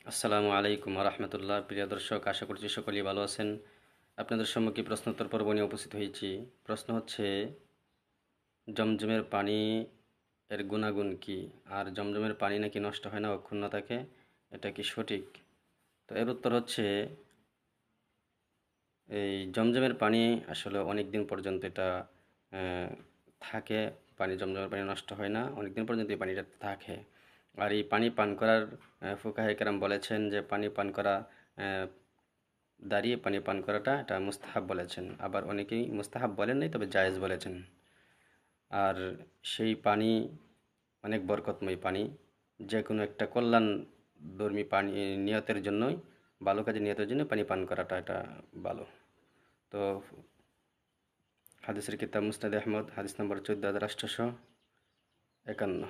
আসসালামু আলাইকুম রহমতুল্লাহ। প্রিয় দর্শক, আশা করছি সকলেই ভালো আছেন। আপনাদের সম্মুখে প্রশ্নোত্তর পর্ব নিয়ে উপস্থিত হয়েছি। প্রশ্ন হচ্ছে, জমজমের পানি এর গুণাগুণ কি? আর জমজমের পানি নাকি নষ্ট হয় না, অক্ষুণ্ণ থাকে, এটা কি সঠিক? তো এর উত্তর হচ্ছে, এই জমজমের পানি আসলে অনেক দিন পর্যন্ত এটা আহ, থাকে। জমজমের পানি নষ্ট হয় না, অনেক দিন পর্যন্ত এই পানিটা থাকে। আর এই পানি পান করার ফুকাহে কেরাম বলেছেন যে পানি পান করা, আহ, দাঁড়িয়ে পানি পান করাটা এটা মুস্তাহাব বলেছেন। আবার অনেকেই মুস্তাহাব বলেন নাই, তবে জায়েজ বলেছেন। আর সেই পানি অনেক বরকতময় পানি। যে কোনো একটা কল্যাণধর্মী পানি নিয়তের জন্যই, ভালো কাজে নিয়তের জন্য পানি পান করাটা এটা ভালো। তো হাদিসের কিতাব মুসনাদে আহমদ, হাদিস নম্বর 14,851।